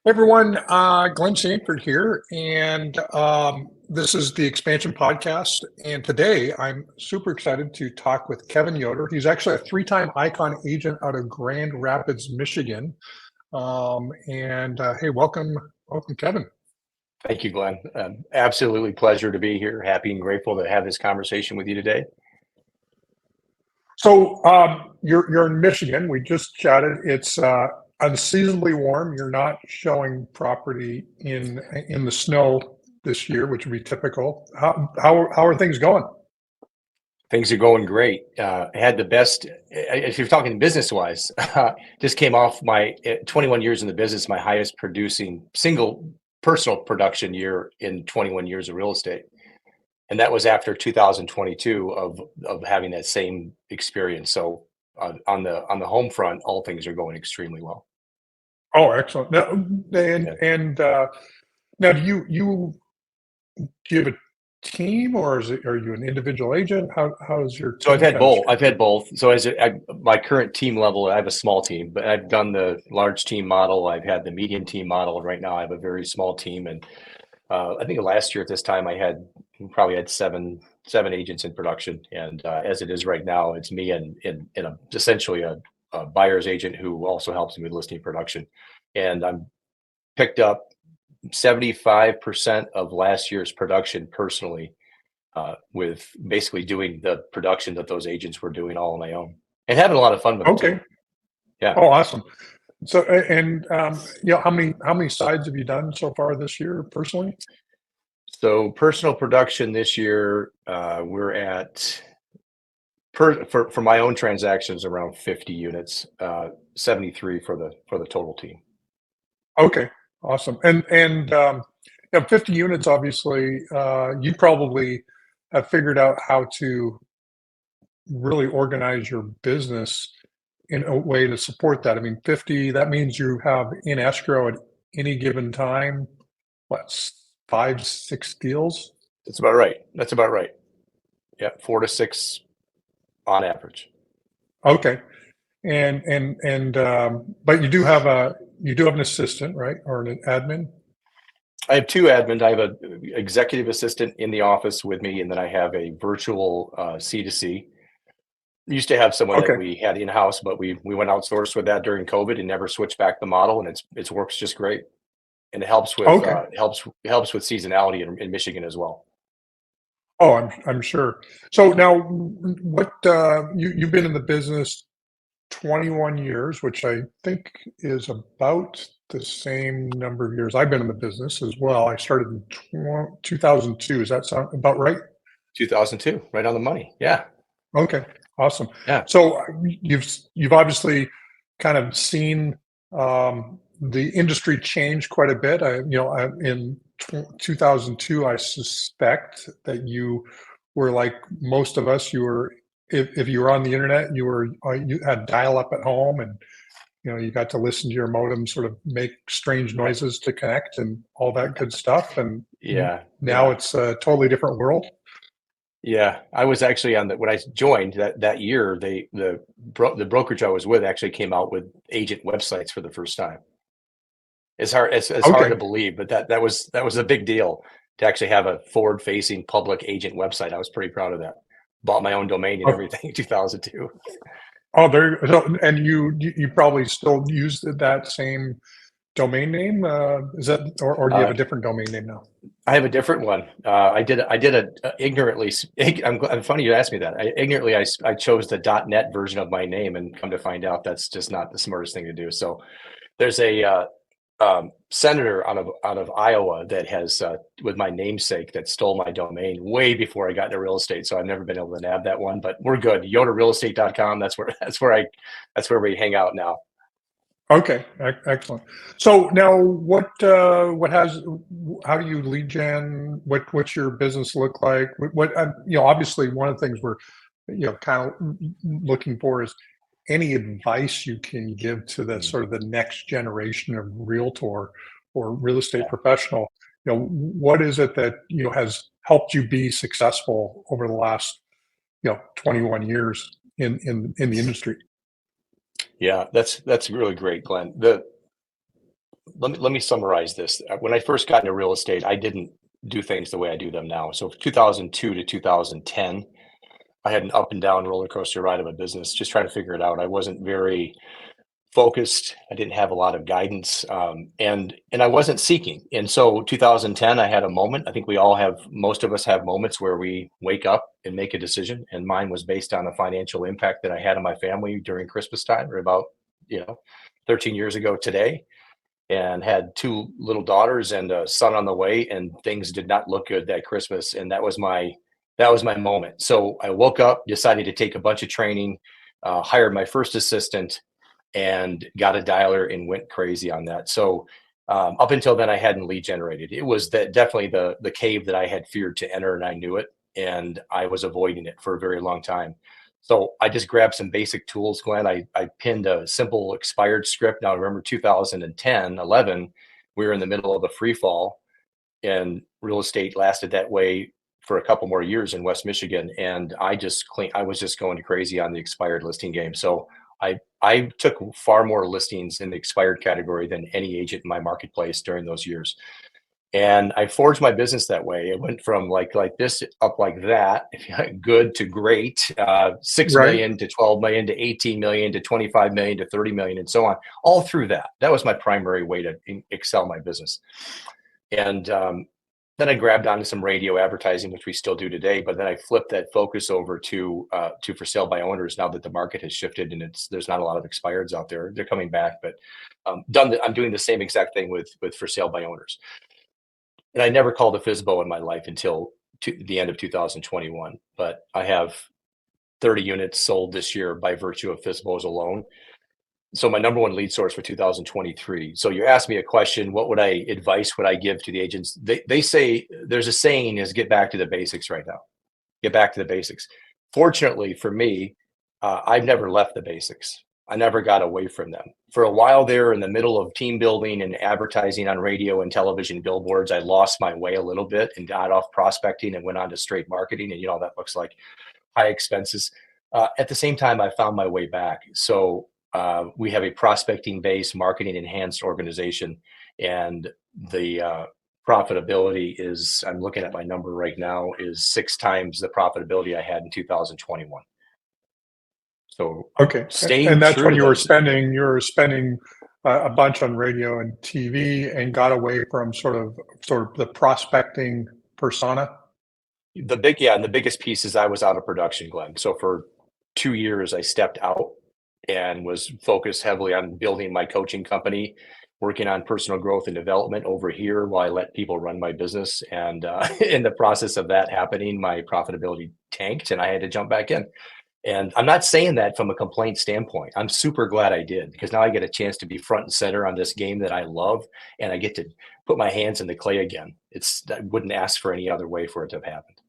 Everyone, Glenn Sanford here, and this is the Expansion Podcast. And today I'm super excited to talk with Kevin Yoder. He's actually a three-time ICON agent out of Grand Rapids, Michigan. Hey, welcome, Kevin. Thank you, Glenn. Absolutely pleasure to be here. Happy and grateful to have this conversation with you today. So you're in Michigan. We just chatted. It's unseasonably warm. You're not showing property in the snow this year, which would be typical. How are things going? Things are going great. I had the best, if you're talking business wise, just came off my 21 years in the business, my highest producing single personal production year in 21 years of real estate. And that was after 2022 of having that same experience. So on the home front, all things are going extremely well. Oh, excellent. Now, do you have a team, or are you an individual agent? How's your team? So I've had both. So my current team level, I have a small team, but I've done the large team model. I've had the medium team model. Right now I have a very small team. And I think last year at this time I probably had seven agents in production. And as it is right now, it's me and essentially a buyer's agent who also helps me with listing production. And I'm picked up 75% of last year's production personally, with basically doing the production that those agents were doing all on my own and having a lot of fun with it. Okay. Too. Yeah. Oh, awesome. So, how many sides have you done so far this year personally? So personal production this year, we're at for my own transactions around 50 units, 73 for the total team. Okay, awesome. And 50 units, obviously, you probably have figured out how to really organize your business in a way to support that. I mean, 50, that means you have in escrow at any given time, what, 5, 6 deals? That's about right. Yeah, 4 to 6 on average. Okay. But you do have an assistant, right? Or an admin? I have 2 admins. I have an executive assistant in the office with me, and then I have a virtual C2C. Used to have someone that we had in-house, but we went outsourced with that during COVID and never switched back the model, and it works just great. And it helps with helps with seasonality in Michigan as well. Oh, I'm sure. So now, what you've been in the business 21 years, which I think is about the same number of years I've been in the business as well. I started in 2002. Does that sound about right? 2002, right on the money. Yeah. Okay, awesome. Yeah. So you've obviously kind of seen the industry change quite a bit. In 2002, I suspect that you were like most of us. You were, if you were on the internet, you had dial-up at home, and you got to listen to your modem sort of make strange noises to connect and all that good stuff. And now it's a totally different world. Yeah, I was actually when I joined that year, the brokerage I was with actually came out with agent websites for the first time. It's hard to believe, but that was a big deal to actually have a forward-facing public agent website. I was pretty proud of that. Bought my own domain and everything in 2002. Oh, and you probably still use that same domain name? Is that, or do you have a different domain name now? I have a different one. I did ignorantly. I'm funny you asked me that. I chose the .net version of my name, and come to find out that's just not the smartest thing to do. So there's a senator out of Iowa that has, with my namesake, that stole my domain way before I got into real estate. So I've never been able to nab that one, but we're good. YoderRealEstate.com. That's where we hang out now. Okay, excellent. So now, how do you lead gen? What's your business look like? Obviously, one of the things we're, kind of looking for is any advice you can give to the sort of the next generation of realtor or real estate professional. What is it that has helped you be successful over the last 21 years in the industry? Yeah, that's really great, Glenn. let me summarize this. When I first got into real estate, I didn't do things the way I do them now. So 2002 to 2010, I had an up and down roller coaster ride of a business, just trying to figure it out. I wasn't very focused. I didn't have a lot of guidance, and I wasn't seeking. And so 2010, I had a moment. I think most of us have moments where we wake up and make a decision. And mine was based on the financial impact that I had on my family during Christmas time, or about 13 years ago today, and had two little daughters and a son on the way, and things did not look good that Christmas. And that was my moment. So I woke up, decided to take a bunch of training, hired my first assistant, and got a dialer and went crazy on that. So up until then, I hadn't lead generated. It was definitely the cave that I had feared to enter, and I knew it, and I was avoiding it for a very long time. So I just grabbed some basic tools, Glenn. I pinned a simple expired script. Now remember 2010, 11, we were in the middle of a free fall, and real estate lasted that way for a couple more years in West Michigan. And I was just going crazy on the expired listing game. So I took far more listings in the expired category than any agent in my marketplace during those years. And I forged my business that way. It went from like this up like that, good to great, 6 Right. million to 12 million to 18 million to 25 million to 30 million and so on. All through that. That was my primary way to excel my business. And then I grabbed onto some radio advertising, which we still do today. But then I flipped that focus over to for sale by owners. Now that the market has shifted and there's not a lot of expireds out there, they're coming back. But I'm doing the same exact thing with for sale by owners. And I never called a FSBO in my life until the end of 2021. But I have 30 units sold this year by virtue of FSBOs alone. So my number one lead source for 2023. So you asked me a question, what advice would I give to the agents? They say, there's a saying is get back to the basics right now. Get back to the basics. Fortunately for me, I've never left the basics. I never got away from them. For a while there in the middle of team building and advertising on radio and television billboards, I lost my way a little bit and got off prospecting and went on to straight marketing. And that looks like high expenses. At the same time, I found my way back. So we have a prospecting-based, marketing-enhanced organization, and the profitability is, I'm looking at my number right now, is 6 times the profitability I had in 2021. So Okay. staying And that's true when to you were those. spending a bunch on radio and TV and got away from sort of the prospecting persona. And the biggest piece is I was out of production, Glenn. So for 2 years, I stepped out and was focused heavily on building my coaching company, working on personal growth and development over here while I let people run my business. And in the process of that happening, my profitability tanked and I had to jump back in. And I'm not saying that from a complaint standpoint. I'm super glad I did, because now I get a chance to be front and center on this game that I love, and I get to put my hands in the clay again. I wouldn't ask for any other way for it to have happened.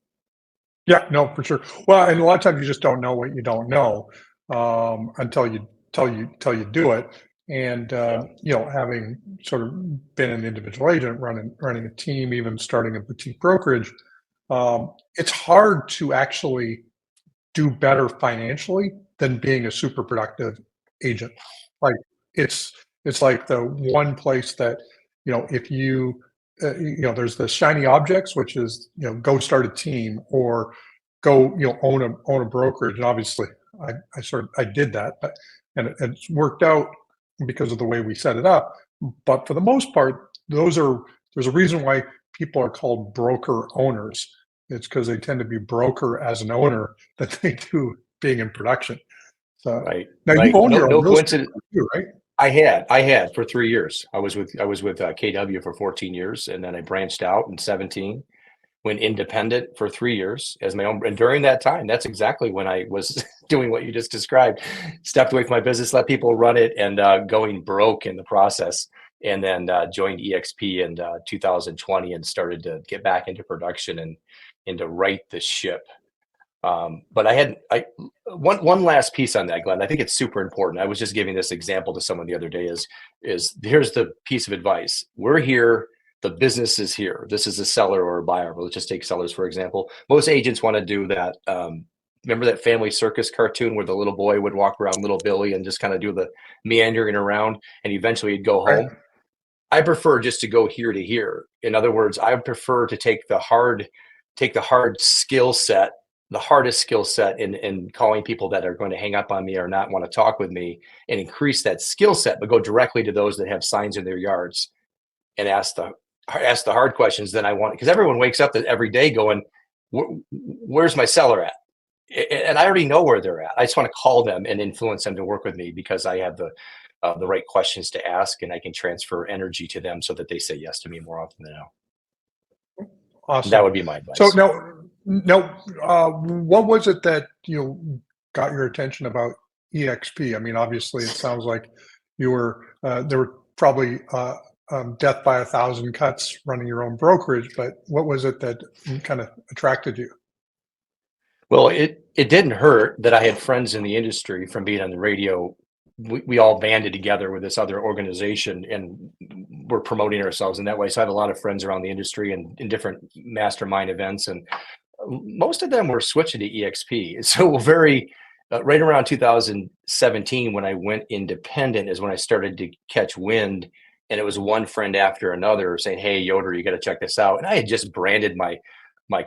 Yeah, no, for sure. Well, and a lot of times you just don't know what you don't know until you do it. And Yeah. having sort of been an individual agent, running a team, even starting a boutique brokerage, it's hard to actually do better financially than being a super productive agent. Like it's it's like the one place that if there's the shiny objects, which is go start a team or go own a brokerage. And obviously, I did that, but it's worked out because of the way we set it up. But for the most part, there's a reason why people are called broker owners. It's because they tend to be broker as an owner than they do being in production. So Right. now you've Right. owned No, your own no real estate coincidence. too, right? I had for 3 years. I was with KW for 14 years, and then I branched out in 17. Went independent for 3 years as my own. And during that time, that's exactly when I was doing what you just described. Stepped away from my business, let people run it, and going broke in the process. And then joined EXP in 2020 and started to get back into production and to right the ship. But one last piece on that, Glenn. I think it's super important. I was just giving this example to someone the other day. Is here's the piece of advice. We're here. The business is here. This is a seller or a buyer. But let's just take sellers, for example. Most agents want to do that. Remember that Family Circus cartoon where the little boy would walk around Little Billy and just kind of do the meandering around, and eventually he'd go Right. home? I prefer just to go here to here. In other words, I prefer to take the hard skill set, the hardest skill set in calling people that are going to hang up on me or not want to talk with me, and increase that skill set, but go directly to those that have signs in their yards and ask the hard questions. Then I want, because everyone wakes up every day going, where's my seller at? And I already know where they're at. I just want to call them and influence them to work with me because I have the right questions to ask, and I can transfer energy to them so that they say yes to me more often than not. Awesome. That would be my advice. So what was it that got your attention about EXP? I mean, obviously, it sounds like you were there were probably death by 1,000 cuts running your own brokerage, but what was it that kind of attracted you? Well, it didn't hurt that I had friends in the industry from being on the radio. We all banded together with this other organization and we're promoting ourselves in that way. So I have a lot of friends around the industry and in different mastermind events, and most of them were switching to EXP. So right around 2017, when I went independent, is when I started to catch wind, and it was one friend after another saying, "Hey, Yoder, you got to check this out." And I had just branded my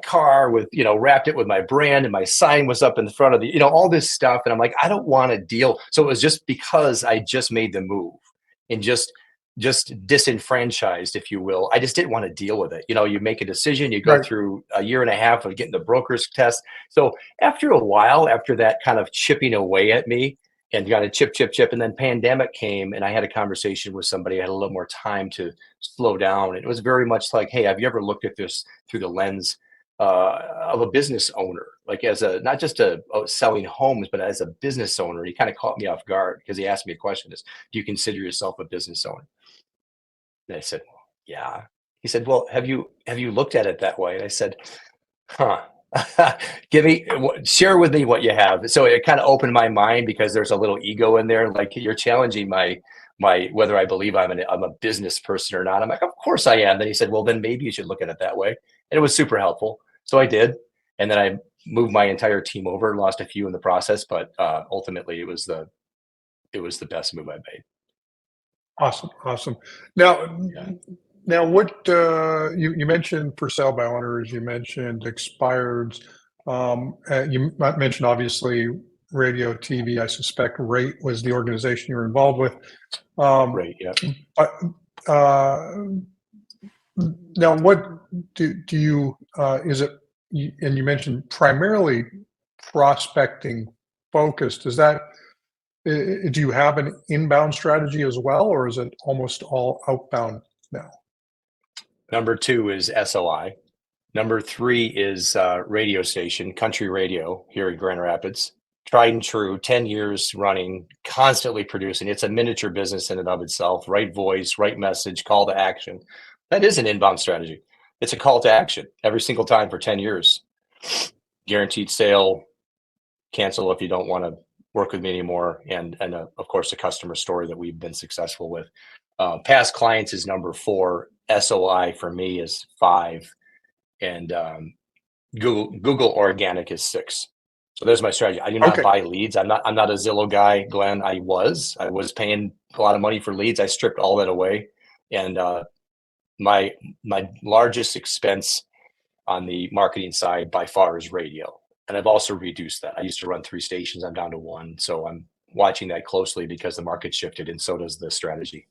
car with, wrapped it with my brand, and my sign was up in the front of the, all this stuff. And I'm like, I don't want to deal. So it was just because I just made the move and just disenfranchised, if you will. I just didn't want to deal with it. You make a decision, you go through a year and a half of getting the broker's test. So after a while, after that kind of chipping away at me and got a chip, and then pandemic came and I had a conversation with somebody. I had a little more time to slow down. And it was very much like, hey, have you ever looked at this through the lens of a business owner, like as not just selling homes, but as a business owner? He kind of caught me off guard because he asked me a question: do you consider yourself a business owner? And I said, well, yeah. He said, well, have you looked at it that way? And I said, huh. Share with me what you have. So it kind of opened my mind, because there's a little ego in there. Like, you're challenging my whether I believe I'm a business person or not. I'm like, of course I am. Then he said, well, then maybe you should look at it that way. And it was super helpful. So I did. And then I moved my entire team over, lost a few in the process, but ultimately it was the best move I made. Awesome. Now what you mentioned for sale by owners, you mentioned expireds, you mentioned obviously radio, TV. I suspect Rate was the organization you were involved with. Right. Yeah. But now, what do you is it? And you mentioned primarily prospecting focused. Is that? Do you have an inbound strategy as well, or is it almost all outbound now? Number 2 is SOI. Number 3 is radio station, country radio here in Grand Rapids. Tried and true, 10 years running, constantly producing. It's a miniature business in and of itself. Right voice, right message, call to action. That is an inbound strategy. It's a call to action every single time for 10 years. Guaranteed sale, cancel if you don't want to work with me anymore. And of course, the customer story that we've been successful with. Past clients is number 4. SOI for me is 5. And Google organic is 6. So there's my strategy. I do not buy leads. I'm not a Zillow guy, Glenn. I was paying a lot of money for leads. I stripped all that away. And my largest expense on the marketing side by far is radio. And I've also reduced that. I used to run 3 stations. I'm down to 1. So I'm watching that closely because the market shifted, and so does the strategy.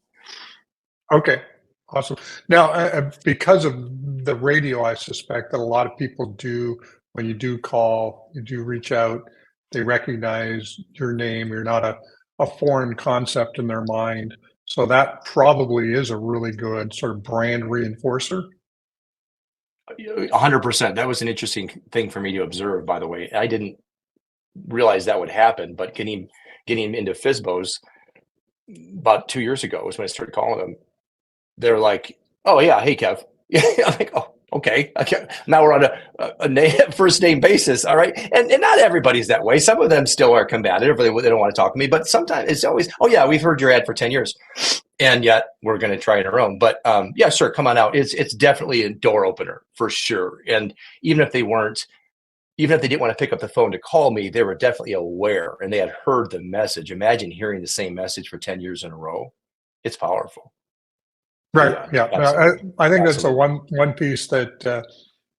Okay. Awesome. Now, because of the radio, I suspect that a lot of people do, when you do call, you do reach out, they recognize your name. You're not a foreign concept in their mind. So that probably is a really good sort of brand reinforcer. 100%. That was an interesting thing for me to observe, by the way. I didn't realize that would happen, but getting into FSBOs about 2 years ago was when I started calling them. They're like, oh yeah, hey Kev. I'm like, oh, okay. Now we're on a first name basis. All right. And not everybody's that way. Some of them still are combative. They don't want to talk to me, but sometimes it's always, oh yeah, we've heard your ad for 10 years. And yet we're going to try it our own. But yeah, sure, come on out. It's definitely a door opener for sure. And even if they didn't want to pick up the phone to call me, they were definitely aware and they had heard the message. Imagine hearing the same message for 10 years in a row. It's powerful. Right. Yeah. Absolutely. I think that's a Absolutely. one piece that,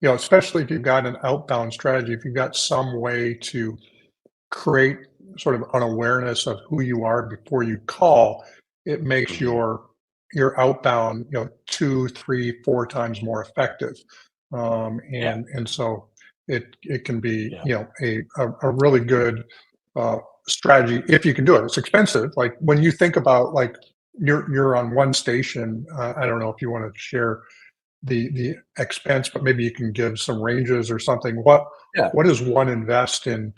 especially if you've got an outbound strategy, if you've got some way to create sort of an awareness of who you are before you call, it makes Mhm. your outbound, two, three, four times more effective. Yeah. And so it can be, Yeah. a really good uh, strategy if you can do it. It's expensive. Like when you think about like you're on one station. I don't know if you want to share the expense, but maybe you can give some ranges or something. Yeah. What does one invest in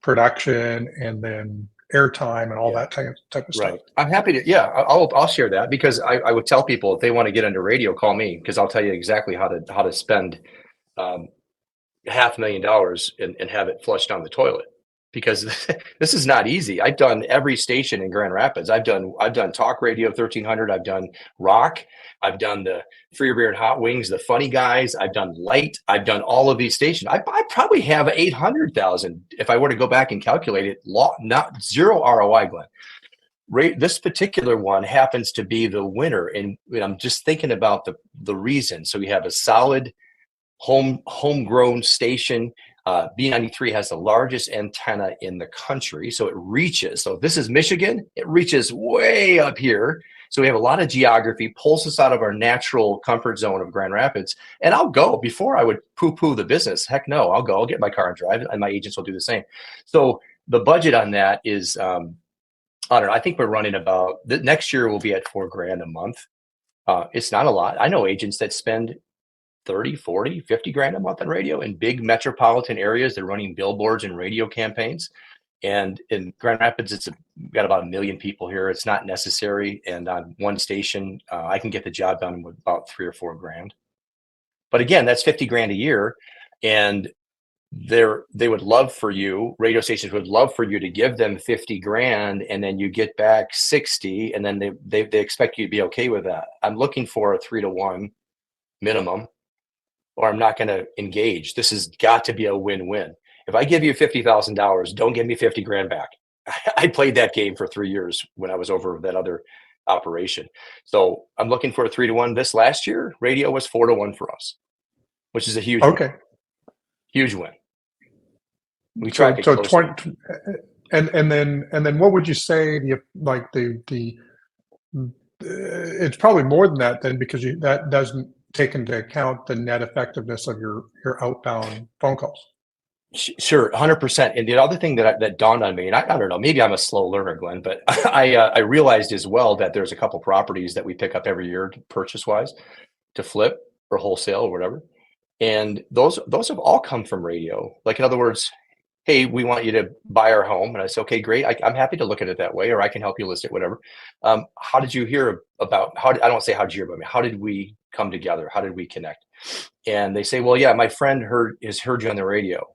production and then airtime and all Yeah. that type of stuff? Right. I'm happy to, yeah, I'll share that because I would tell people if they want to get into radio, call me because I'll tell you exactly how to spend um, $500,000 and have it flushed down the toilet because this is not easy. I've done every station in Grand Rapids. I've done talk radio 1300. I've done rock. I've done the Free Beer and Hot Wings, the Funny Guys. I've done light. I've done all of these stations. I probably have 800,000 if I were to go back and calculate it. Not zero ROI, Glenn. This particular one happens to be the winner, and I'm just thinking about the reason. So we have a solid homegrown station. B93 has the largest antenna in the country, so it reaches. So if this is Michigan, it reaches way up here. So we have a lot of geography, pulls us out of our natural comfort zone of Grand Rapids. And I'll go before I would poo-poo the business. Heck no, I'll get my car and drive, and my agents will do the same. So the budget on that is, I don't know. I think we're running about the next year we'll be at $4,000 a month. It's not a lot. I know agents that spend 30, 40, 50 grand a month on radio in big metropolitan areas. They're running billboards and radio campaigns. And in Grand Rapids, we've got about 1 million people here. It's not necessary. And on one station, I can get the job done with about 3 or 4 grand. But again, that's 50 grand a year. And they would love for you, radio stations would love for you to give them 50 grand and then you get back 60 and then they expect you to be okay with that. I'm looking for a 3-to-1 minimum or I'm not going to engage. This has got to be a win-win. If I give you $50,000, don't give me 50 grand back. I played that game for 3 years when I was over that other operation. So I'm looking for a 3-to-1. This last year, radio was 4-to-1 for us, which is a huge win. Okay. Huge win. We So track it so closely. 20 and then what would you say the it's probably more than that then because that doesn't take into account the net effectiveness of your outbound phone calls. Sure, 100%. And the other thing that dawned on me, and I don't know, maybe I'm a slow learner, Glenn, but I realized as well that there's a couple properties that we pick up every year purchase wise to flip or wholesale or whatever. And those have all come from radio. Like in other words, hey, we want you to buy our home. And I said, okay, great. I'm happy to look at it that way, or I can help you list it, whatever. How did you hear about I don't want to say how did you hear about me? How did we come together? How did we connect? And they say, well, yeah, my friend has heard you on the radio.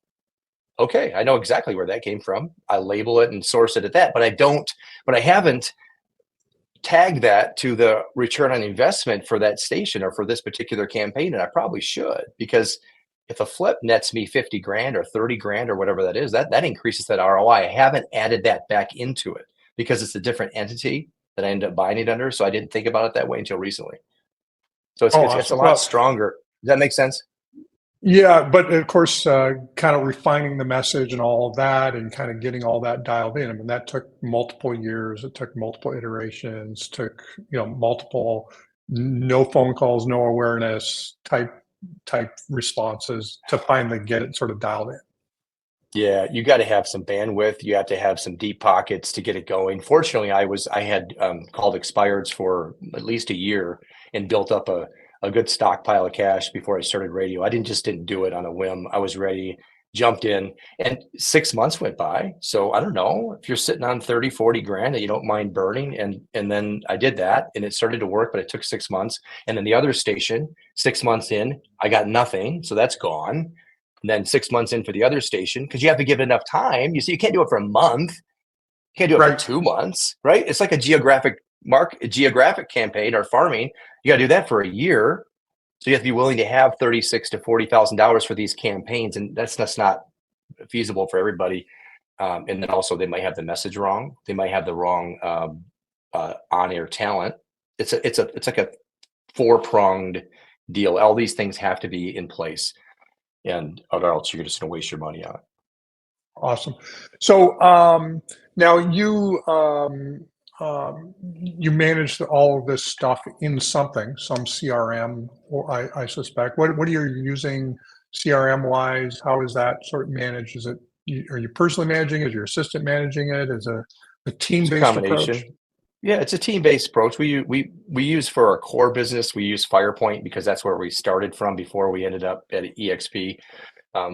Okay, I know exactly where that came from. I label it and source it at that, but I haven't tagged that to the return on investment for that station or for this particular campaign. And I probably should, because if a flip nets me 50 grand or 30 grand or whatever that is, that increases that ROI. I haven't added that back into it because it's a different entity that I end up buying it under. So I didn't think about it that way until recently. So Oh, it's a awesome. lot Well, stronger. Does that make sense? yeah, but of course, kind of refining the message and all of that, and kind of getting all that dialed in. I mean, that took multiple years. It took multiple iterations. Took multiple no phone calls, no awareness type responses to finally get it sort of dialed in. Yeah, you got to have some bandwidth. You have to have some deep pockets to get it going. Fortunately, I had called expireds for at least a year and built up a good stockpile of cash before I started radio. I didn't do it on a whim. I was ready, jumped in, and 6 months went by. So I don't know if you're sitting on 30, 40 grand that you don't mind burning. And then I did that and it started to work, but it took 6 months. And then the other station, 6 months in, I got nothing. So that's gone. And then 6 months in for the other station, because you have to give it enough time. You see, you can't do it for a month. You can't do it for Right. 2 months, right? It's like a geographic campaign or farming. You got to do that for a year. So you have to be willing to have $36,000 to $40,000 for these campaigns, and that's not feasible for everybody. And then also they might have the message wrong. They might have the wrong on-air talent. It's like a four-pronged deal. All these things have to be in place, and or else you're just going to waste your money on it. Awesome. So now you manage all of this stuff in something, some CRM, or I suspect. What are you using CRM wise? How is that sort of managed? Is it are you personally managing it? Is your assistant managing it? Is it a It's a team-based approach? combination. Yeah, it's a team-based approach. We use for our core business, we use FirePoint because that's where we started from before we ended up at EXP.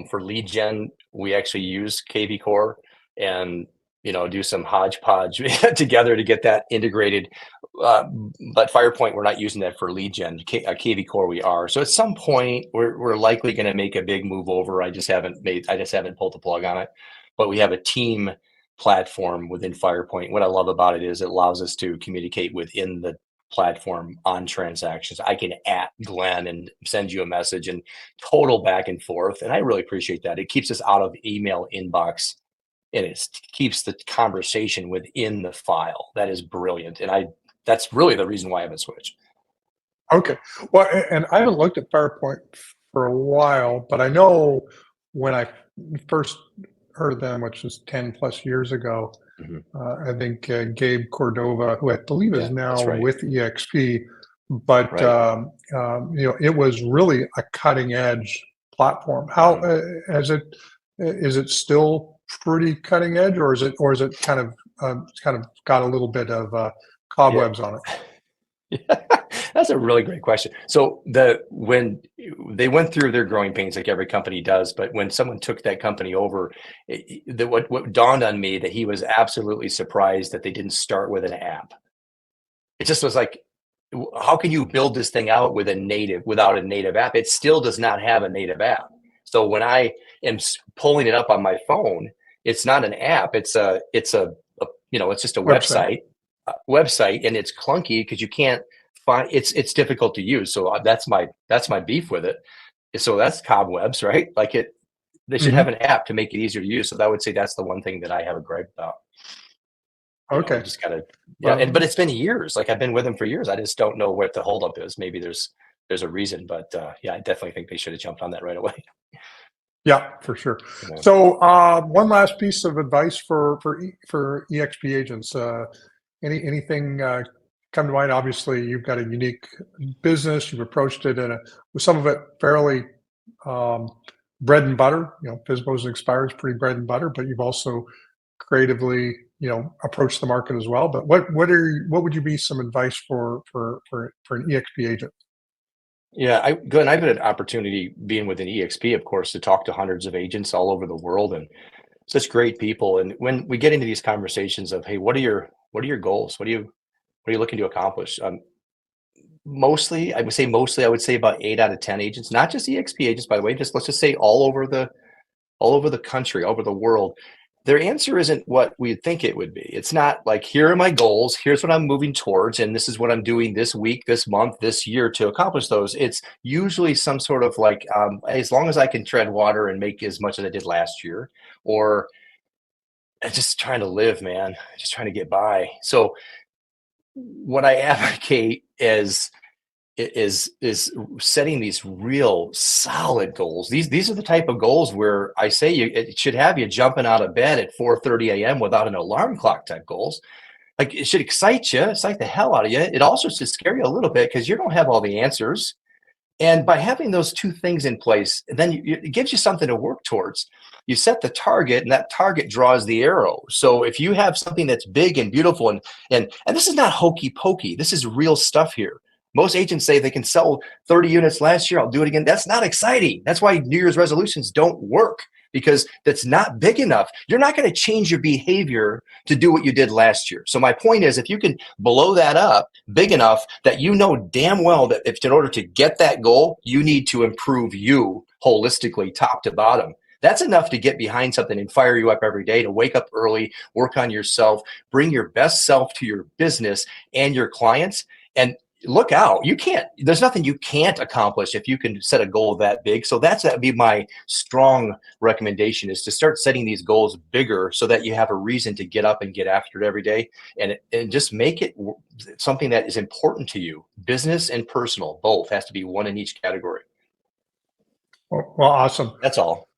For lead gen, we actually use KV Core and do some hodgepodge together to get that integrated. But FirePoint, we're not using that for lead gen. KV Core, we are. So at some point, we're likely going to make a big move over. I just haven't pulled the plug on it. But we have a team platform within FirePoint. What I love about it is it allows us to communicate within the platform on transactions. I can at Glenn and send you a message and total back and forth. And I really appreciate that. It keeps us out of email inbox and it keeps the conversation within the file. That is brilliant. And that's really the reason why I haven't switched. Okay. Well, and I haven't looked at FirePoint for a while, but I know when I first heard them, which was 10 plus years ago, I think Gabe Cordova, who I believe is now right. with EXP, but Right. it was really a cutting edge platform. How is it still pretty cutting edge, or is it kind of got a little bit of cobwebs on it? That's a really great question. So when they went through their growing pains, like every company does, but when someone took that company over, what dawned on me that he was absolutely surprised that they didn't start with an app. It just was like, how can you build this thing out without a native app? It still does not have a native app. So when I am pulling it up on my phone, it's not an app. It's just a website, and it's clunky because you can't find it's difficult to use. So that's my beef with it. So that's cobwebs, right? They should have an app to make it easier to use. So I would say that's the one thing that I have a gripe about. Okay. You just gotta, but it's been years. Like I've been with them for years. I just don't know what the holdup is. Maybe there's a reason, but I definitely think they should have jumped on that right away. Yeah, for sure. So one last piece of advice for EXP agents. Anything come to mind? Obviously, you've got a unique business. You've approached it with some of it fairly bread and butter. FSBOs and expires pretty bread and butter, but you've also creatively approached the market as well. But what would you be some advice for an EXP agent? Yeah, Glenn, I've had an opportunity being with an EXP, of course, to talk to hundreds of agents all over the world and such great people. And when we get into these conversations of, hey, what are your goals? What are you looking to accomplish? Mostly, I would say about 8 out of 10 agents, not just EXP agents, by the way, let's just say all over the country, all over the world. Their answer isn't what we think it would be. It's not like, here are my goals, here's what I'm moving towards, and this is what I'm doing this week, this month, this year to accomplish those. It's usually some sort of like, as long as I can tread water and make as much as I did last year, or just trying to live, man, just trying to get by. So what I advocate is setting these real solid goals. These are the type of goals where I say it should have you jumping out of bed at 4:30 a.m. without an alarm clock type goals. Like it should excite the hell out of you. It also should scare you a little bit because you don't have all the answers. And by having those two things in place, then it gives you something to work towards. You set the target, and that target draws the arrow. So if you have something that's big and beautiful, and this is not hokey pokey, this is real stuff here. Most agents say they can sell 30 units last year. I'll do it again. That's not exciting. That's why New Year's resolutions don't work, because that's not big enough. You're not going to change your behavior to do what you did last year. So my point is, if you can blow that up big enough that you know damn well that if in order to get that goal, you need to improve you holistically, top to bottom. That's enough to get behind something and fire you up every day, to wake up early, work on yourself, bring your best self to your business and your clients. And look out. There's nothing you can't accomplish if you can set a goal that big. So that'd be my strong recommendation, is to start setting these goals bigger so that you have a reason to get up and get after it every day, and just make it something that is important to you. Business and personal, both, has to be one in each category. Well, awesome. That's all.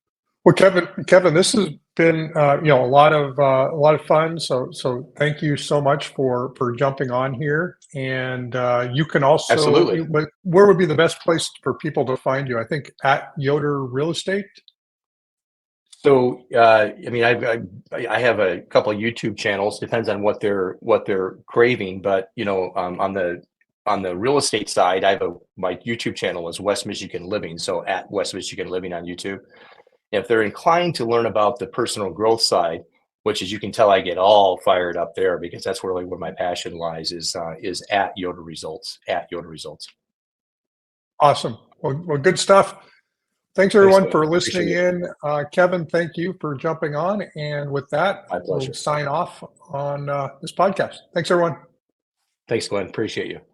Well, Kevin, this has been a lot of fun. So thank you so much for jumping on here. And you can also, Absolutely. where would be the best place for people to find you? I think at Yoder Real Estate. So I mean, I have a couple of YouTube channels. Depends on what they're craving, but on the real estate side, my YouTube channel is West Michigan Living. So at West Michigan Living on YouTube. If they're inclined to learn about the personal growth side, which, as you can tell, I get all fired up there, because that's really where my passion lies, is at Yoder Results, at Yoder Results. Awesome. Well, good stuff. Thanks everyone for listening in. Kevin, thank you for jumping on. And with that, we'll sign off on this podcast. Thanks everyone. Thanks, Glenn. Appreciate you.